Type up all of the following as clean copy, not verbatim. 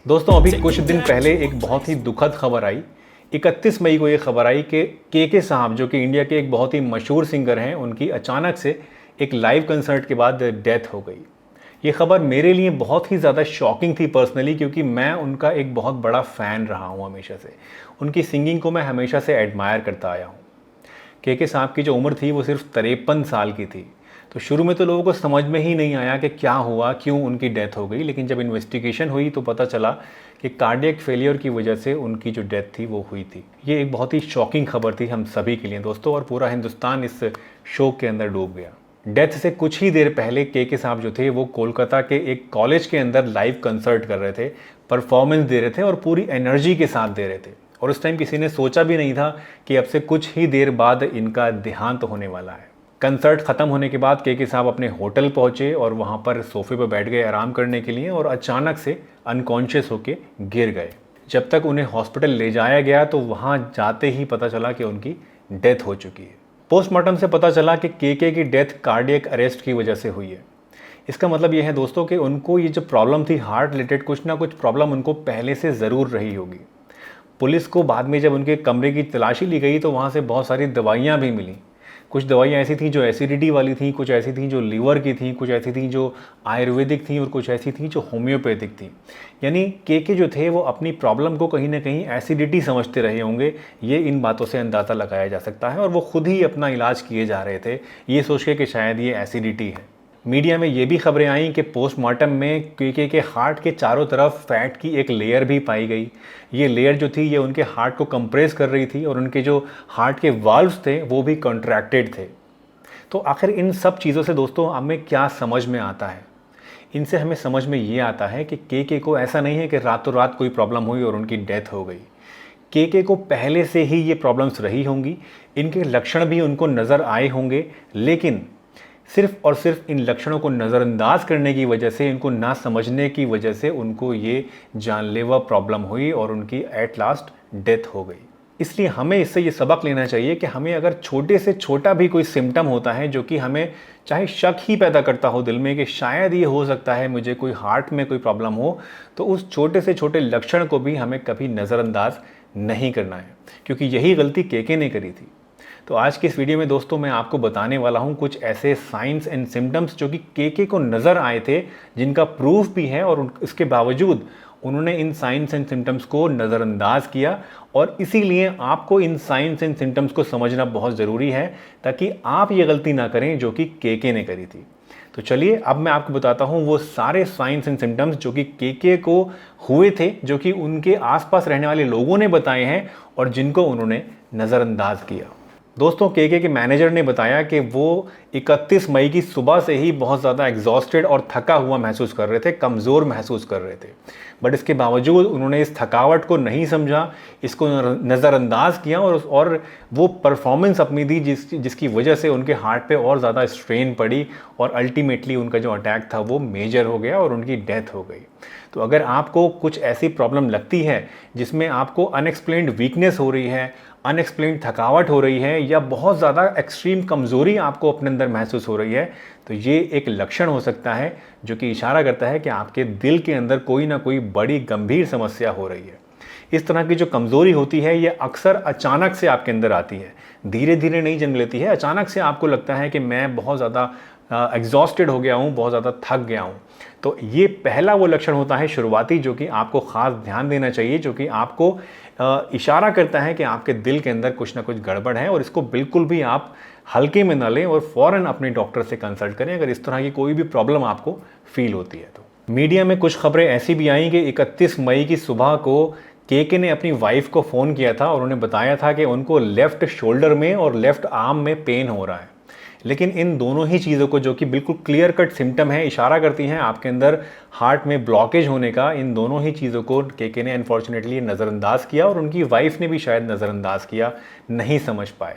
दोस्तों अभी कुछ दिन पहले एक बहुत ही दुखद खबर आई। 31 मई को ये खबर आई कि के साहब जो कि इंडिया के एक बहुत ही मशहूर सिंगर हैं, उनकी अचानक से एक लाइव कंसर्ट के बाद डेथ हो गई। ये खबर मेरे लिए बहुत ही ज़्यादा शॉकिंग थी पर्सनली, क्योंकि मैं उनका एक बहुत बड़ा फ़ैन रहा हूँ हमेशा से। उनकी सिंगिंग को मैं हमेशा से एडमायर करता आया हूँ। के साहब की जो उम्र थी वो सिर्फ 53 साल की थी। तो शुरू में तो लोगों को समझ में ही नहीं आया कि क्या हुआ, क्यों उनकी डेथ हो गई। लेकिन जब इन्वेस्टिगेशन हुई तो पता चला कि कार्डियक फेलियर की वजह से उनकी जो डेथ थी वो हुई थी। ये एक बहुत ही शॉकिंग खबर थी हम सभी के लिए दोस्तों, और पूरा हिंदुस्तान इस शोक के अंदर डूब गया। डेथ से कुछ ही देर पहले के साहब जो थे वो कोलकाता के एक कॉलेज के अंदर लाइव कंसर्ट कर रहे थे, परफॉर्मेंस दे रहे थे और पूरी एनर्जी के साथ दे रहे थे। और उस टाइम किसी ने सोचा भी नहीं था कि अब से कुछ ही देर बाद इनका देहांत होने वाला है। कंसर्ट ख़त्म होने के बाद के साहब अपने होटल पहुंचे और वहां पर सोफे पर बैठ गए आराम करने के लिए, और अचानक से अनकॉन्शियस होके गिर गए। जब तक उन्हें हॉस्पिटल ले जाया गया तो वहां जाते ही पता चला कि उनकी डेथ हो चुकी है। पोस्टमार्टम से पता चला कि के की डेथ कार्डियक अरेस्ट की वजह से हुई है। इसका मतलब यह है दोस्तों कि उनको ये जो प्रॉब्लम थी हार्ट रिलेटेड, कुछ ना कुछ प्रॉब्लम उनको पहले से ज़रूर रही होगी। पुलिस को बाद में जब उनके कमरे की तलाशी ली गई तो वहाँ से बहुत सारी दवाइयाँ भी मिली। कुछ दवाइयाँ ऐसी थी जो एसिडिटी वाली थी, कुछ ऐसी थी जो लीवर की थी, कुछ ऐसी थी जो आयुर्वेदिक थी, और कुछ ऐसी थी जो होम्योपैथिक थी। यानी के जो थे वो अपनी प्रॉब्लम को कहीं ना कहीं एसिडिटी समझते रहे होंगे। ये इन बातों से अंदाज़ा लगाया जा सकता है, और वो खुद ही अपना इलाज किए जा रहे थे ये सोच के कि शायद ये एसिडिटी है। मीडिया में ये भी खबरें आईं कि पोस्टमार्टम में के हार्ट के चारों तरफ फैट की एक लेयर भी पाई गई। ये लेयर जो थी ये उनके हार्ट को कंप्रेस कर रही थी, और उनके जो हार्ट के वाल्व्स थे वो भी कॉन्ट्रैक्टेड थे। तो आखिर इन सब चीज़ों से दोस्तों हमें क्या समझ में आता है? इनसे हमें समझ में ये आता है कि के को ऐसा नहीं है कि रातों रात कोई प्रॉब्लम हुई और उनकी डेथ हो गई। के को पहले से ही ये प्रॉब्लम्स रही होंगी, इनके लक्षण भी उनको नज़र आए होंगे, लेकिन सिर्फ और सिर्फ इन लक्षणों को नज़रअंदाज करने की वजह से, इनको ना समझने की वजह से उनको ये जानलेवा प्रॉब्लम हुई और उनकी एट लास्ट डेथ हो गई। इसलिए हमें इससे ये सबक लेना चाहिए कि हमें अगर छोटे से छोटा भी कोई सिम्टम होता है जो कि हमें चाहे शक ही पैदा करता हो दिल में कि शायद ये हो सकता है मुझे कोई हार्ट में कोई प्रॉब्लम हो, तो उस छोटे से छोटे लक्षण को भी हमें कभी नज़रअंदाज नहीं करना है, क्योंकि यही गलती के ने करी थी। तो आज के इस वीडियो में दोस्तों मैं आपको बताने वाला हूं कुछ ऐसे साइंस एंड सिम्टम्स जो कि के को नज़र आए थे, जिनका प्रूफ भी है, और इसके बावजूद उन्होंने इन साइंस एंड सिम्टम्स को नज़रअंदाज किया। और इसीलिए आपको इन साइंस एंड सिम्टम्स को समझना बहुत ज़रूरी है, ताकि आप ये गलती ना करें जो कि के ने करी थी। तो चलिए अब मैं आपको बताता हूँ वो सारे साइंस एंड सिम्टम्स जो कि के को हुए थे, जो कि उनके आसपास रहने वाले लोगों ने बताए हैं और जिनको उन्होंने नज़रअंदाज किया। दोस्तों के मैनेजर ने बताया कि वो 31 मई की सुबह से ही बहुत ज़्यादा एग्जॉस्टेड और थका हुआ महसूस कर रहे थे, कमज़ोर महसूस कर रहे थे। बट इसके बावजूद उन्होंने इस थकावट को नहीं समझा, इसको नज़रअंदाज किया, और वो परफॉर्मेंस अपनी दी जिसकी वजह से उनके हार्ट पे और ज़्यादा स्ट्रेन पड़ी, और अल्टीमेटली उनका जो अटैक था वो मेजर हो गया और उनकी डेथ हो गई। तो अगर आपको कुछ ऐसी प्रॉब्लम लगती है जिसमें आपको अनएक्सप्लेन्ड वीकनेस हो रही है, अनएक्सप्लेन्ड थकावट हो रही है, या बहुत ज़्यादा एक्सट्रीम कमज़ोरी आपको अपने अंदर महसूस हो रही है, तो ये एक लक्षण हो सकता है जो कि इशारा करता है कि आपके दिल के अंदर कोई ना कोई बड़ी गंभीर समस्या हो रही है। इस तरह की जो कमज़ोरी होती है ये अक्सर अचानक से आपके अंदर आती है, धीरे धीरे नहीं जन्म लेती है। अचानक से आपको लगता है कि मैं बहुत ज़्यादा एग्जॉस्टेड हो गया हूँ, बहुत ज़्यादा थक गया हूँ। तो ये पहला वो लक्षण होता है शुरुआती, जो कि आपको ख़ास ध्यान देना चाहिए, जो कि आपको इशारा करता है कि आपके दिल के अंदर कुछ ना कुछ गड़बड़ है, और इसको बिल्कुल भी आप हल्के में ना लें और फ़ौरन अपने डॉक्टर से कंसल्ट करें अगर इस तरह की कोई भी प्रॉब्लम आपको फील होती है। तो मीडिया में कुछ खबरें ऐसी भी आई कि 31 मई की सुबह को के ने अपनी वाइफ को फ़ोन किया था और उन्हें बताया था कि उनको लेफ़्ट शोल्डर में और लेफ़्ट आर्म में पेन हो रहा है। लेकिन इन दोनों ही चीज़ों को, जो कि बिल्कुल क्लियर कट सिम्टम है, इशारा करती हैं आपके अंदर हार्ट में ब्लॉकेज होने का, इन दोनों ही चीज़ों को के ने अनफॉर्चुनेटली नज़रअंदाज किया, और उनकी वाइफ ने भी शायद नज़रअंदाज किया, नहीं समझ पाए।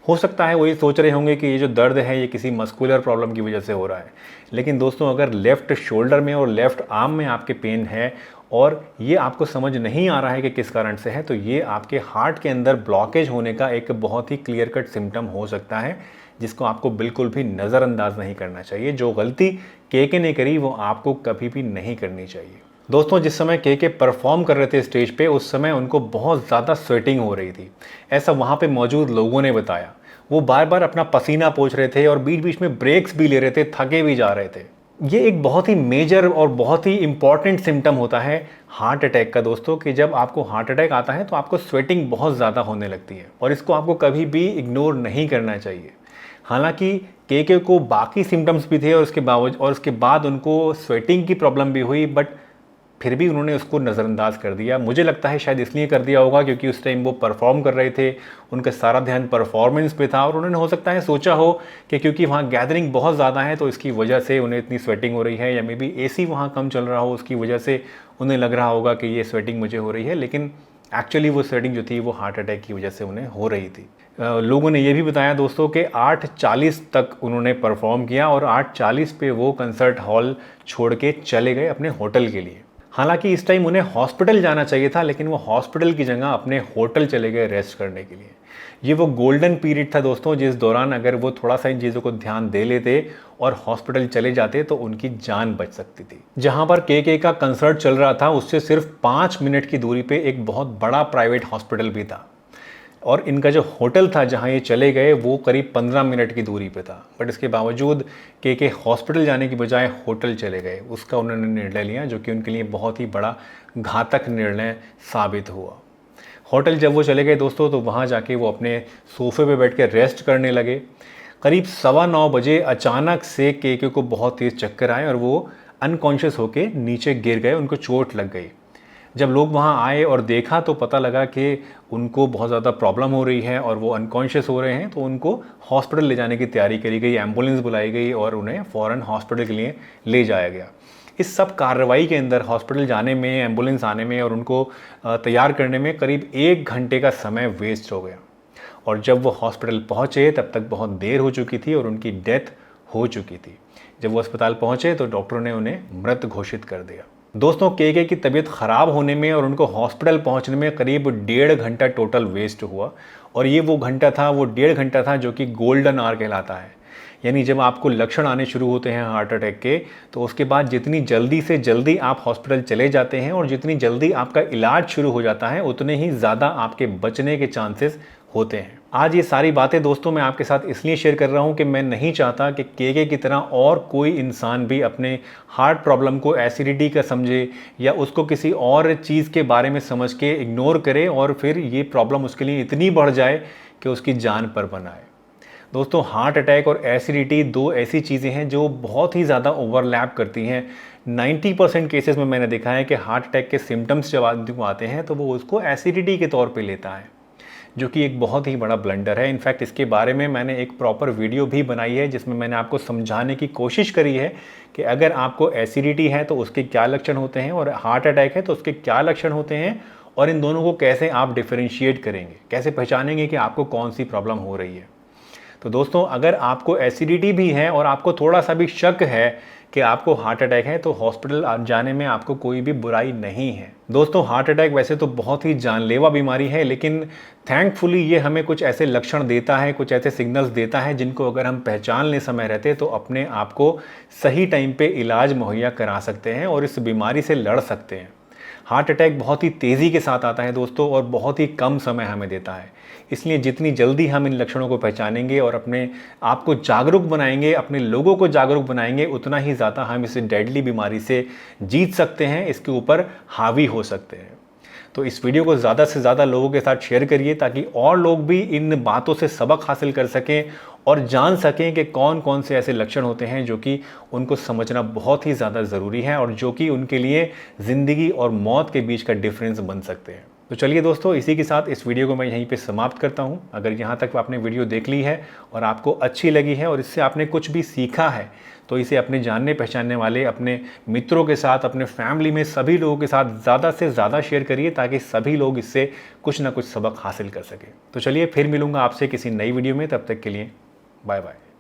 हो सकता है वो ये सोच रहे होंगे कि ये जो दर्द है ये किसी मस्कुलर प्रॉब्लम की वजह से हो रहा है। लेकिन दोस्तों अगर लेफ़्ट शोल्डर में और लेफ़्ट आर्म में आपके पेन है और ये आपको समझ नहीं आ रहा है कि किस कारण से है, तो ये आपके हार्ट के अंदर ब्लॉकेज होने का एक बहुत ही क्लियर कट सिम्टम हो सकता है, जिसको आपको बिल्कुल भी नज़रअंदाज नहीं करना चाहिए। जो गलती के ने करी वो आपको कभी भी नहीं करनी चाहिए। दोस्तों जिस समय के परफॉर्म कर रहे थे स्टेज पे, उस समय उनको बहुत ज़्यादा स्वेटिंग हो रही थी, ऐसा वहाँ पे मौजूद लोगों ने बताया। वो बार बार अपना पसीना पोंछ रहे थे और बीच बीच में ब्रेक्स भी ले रहे थे, थके भी जा रहे थे। ये एक बहुत ही मेजर और बहुत ही इंपॉर्टेंट सिम्टम होता है हार्ट अटैक का दोस्तों, कि जब आपको हार्ट अटैक आता है तो आपको स्वेटिंग बहुत ज़्यादा होने लगती है और इसको आपको कभी भी इग्नोर नहीं करना चाहिए। हालांकि के को बाकी सिम्टम्स भी थे और उसके बाद उनको स्वेटिंग की प्रॉब्लम भी हुई, बट फिर भी उन्होंने उसको नज़रअंदाज कर दिया। मुझे लगता है शायद इसलिए कर दिया होगा क्योंकि उस टाइम वो परफॉर्म कर रहे थे, उनका सारा ध्यान परफॉर्मेंस पे था और उन्होंने हो सकता है सोचा हो कि क्योंकि वहाँ गैदरिंग बहुत ज़्यादा है तो इसकी वजह से उन्हें इतनी स्वेटिंग हो रही है, या मे बी AC वहाँ कम चल रहा हो उसकी वजह से उन्हें लग रहा होगा कि ये स्वेटिंग मुझे हो रही है, लेकिन एक्चुअली वो स्वेटिंग जो थी वो हार्ट अटैक की वजह से उन्हें हो रही थी। लोगों ने ये भी बताया दोस्तों कि 8:40 तक उन्होंने परफॉर्म किया और 8:40 पे वो कंसर्ट हॉल छोड़ के चले गए अपने होटल के लिए। हालांकि इस टाइम उन्हें हॉस्पिटल जाना चाहिए था, लेकिन वो हॉस्पिटल की जगह अपने होटल चले गए रेस्ट करने के लिए। ये वो गोल्डन पीरियड था दोस्तों जिस दौरान अगर वो थोड़ा सा इन चीज़ों को ध्यान दे लेते और हॉस्पिटल चले जाते तो उनकी जान बच सकती थी। जहां पर के का कंसर्ट चल रहा था उससे सिर्फ 5 मिनट की दूरी पे एक बहुत बड़ा प्राइवेट हॉस्पिटल भी था और इनका जो होटल था जहां ये चले गए वो करीब 15 मिनट की दूरी पे था, बट इसके बावजूद के हॉस्पिटल जाने की बजाय होटल चले गए। उसका उन्होंने निर्णय लिया जो कि उनके लिए बहुत ही बड़ा घातक निर्णय साबित हुआ। होटल जब वो चले गए दोस्तों तो वहाँ जाके वो अपने सोफे पे बैठ के रेस्ट करने लगे। करीब 9:15 बजे अचानक से के को बहुत तेज़ चक्कर आए और वो अनकॉन्शियस होके नीचे गिर गए, उनको चोट लग गई। जब लोग वहाँ आए और देखा तो पता लगा कि उनको बहुत ज़्यादा प्रॉब्लम हो रही है और वो अनकॉन्शियस हो रहे हैं, तो उनको हॉस्पिटल ले जाने की तैयारी करी गई, एम्बुलेंस बुलाई गई और उन्हें फ़ौरन हॉस्पिटल के लिए ले जाया गया। इस सब कार्रवाई के अंदर हॉस्पिटल जाने में, एम्बुलेंस आने में और उनको तैयार करने में करीब 1 घंटे का समय वेस्ट हो गया और जब वो हॉस्पिटल पहुँचे तब तक बहुत देर हो चुकी थी और उनकी डेथ हो चुकी थी। जब वो अस्पताल पहुँचे तो डॉक्टरों ने उन्हें मृत घोषित कर दिया। दोस्तों के की तबीयत ख़राब होने में और उनको हॉस्पिटल पहुंचने में करीब 1.5 घंटा टोटल वेस्ट हुआ और ये वो घंटा था, वो 1.5 घंटा था जो कि गोल्डन आवर कहलाता है। यानी जब आपको लक्षण आने शुरू होते हैं हार्ट अटैक के तो उसके बाद जितनी जल्दी से जल्दी आप हॉस्पिटल चले जाते हैं और जितनी जल्दी आपका इलाज शुरू हो जाता है उतने ही ज़्यादा आपके बचने के चांसेस होते हैं। आज ये सारी बातें दोस्तों मैं आपके साथ इसलिए शेयर कर रहा हूँ कि मैं नहीं चाहता कि के की तरह और कोई इंसान भी अपने हार्ट प्रॉब्लम को एसिडिटी का समझे या उसको किसी और चीज़ के बारे में समझ के इग्नोर करे और फिर ये प्रॉब्लम उसके लिए इतनी बढ़ जाए कि उसकी जान पर बनाए। दोस्तों हार्ट अटैक और एसिडिटी दो ऐसी चीज़ें हैं जो बहुत ही ज़्यादा ओवरलैप करती हैं। 90% केसेस में मैंने देखा है कि हार्ट अटैक के सिम्टम्स जब आदमी को आते हैं तो वो उसको एसिडिटी के तौर पे लेता है, जो कि एक बहुत ही बड़ा ब्लंडर है। इनफैक्ट इसके बारे में मैंने एक प्रॉपर वीडियो भी बनाई है जिसमें मैंने आपको समझाने की कोशिश करी है कि अगर आपको एसिडिटी है तो उसके क्या लक्षण होते हैं और हार्ट अटैक है तो उसके क्या लक्षण होते हैं और इन दोनों को कैसे आप डिफरेंशिएट करेंगे, कैसे पहचानेंगे कि आपको कौन सी प्रॉब्लम हो रही है। तो दोस्तों अगर आपको एसिडिटी भी है और आपको थोड़ा सा भी शक है कि आपको हार्ट अटैक है तो हॉस्पिटल जाने में आपको कोई भी बुराई नहीं है। दोस्तों हार्ट अटैक वैसे तो बहुत ही जानलेवा बीमारी है, लेकिन थैंकफुली ये हमें कुछ ऐसे लक्षण देता है, कुछ ऐसे सिग्नल्स देता है जिनको अगर हम पहचान लें समय रहते तो अपने आप को सही टाइम पे इलाज मुहैया करा सकते हैं और इस बीमारी से लड़ सकते हैं। हार्ट अटैक बहुत ही तेज़ी के साथ आता है दोस्तों और बहुत ही कम समय हमें देता है, इसलिए जितनी जल्दी हम इन लक्षणों को पहचानेंगे और अपने आप को जागरूक बनाएंगे, अपने लोगों को जागरूक बनाएंगे, उतना ही ज़्यादा हम इस डेडली बीमारी से जीत सकते हैं, इसके ऊपर हावी हो सकते हैं। तो इस वीडियो को ज़्यादा से ज़्यादा लोगों के साथ शेयर करिए ताकि और लोग भी इन बातों से सबक हासिल कर सकें और जान सकें कि कौन कौन से ऐसे लक्षण होते हैं जो कि उनको समझना बहुत ही ज़्यादा ज़रूरी है और जो कि उनके लिए ज़िंदगी और मौत के बीच का डिफरेंस बन सकते हैं। तो चलिए दोस्तों, इसी के साथ इस वीडियो को मैं यहीं पे समाप्त करता हूँ। अगर यहाँ तक आपने वीडियो देख ली है और आपको अच्छी लगी है और इससे आपने कुछ भी सीखा है तो इसे अपने जानने पहचानने वाले, अपने मित्रों के साथ, अपने फैमिली में सभी लोगों के साथ ज़्यादा से ज़्यादा शेयर करिए ताकि सभी लोग इससे कुछ ना कुछ सबक हासिल कर सकें। तो चलिए फिर मिलूँगा आपसे किसी नई वीडियो में, तब तक के लिए बाय बाय।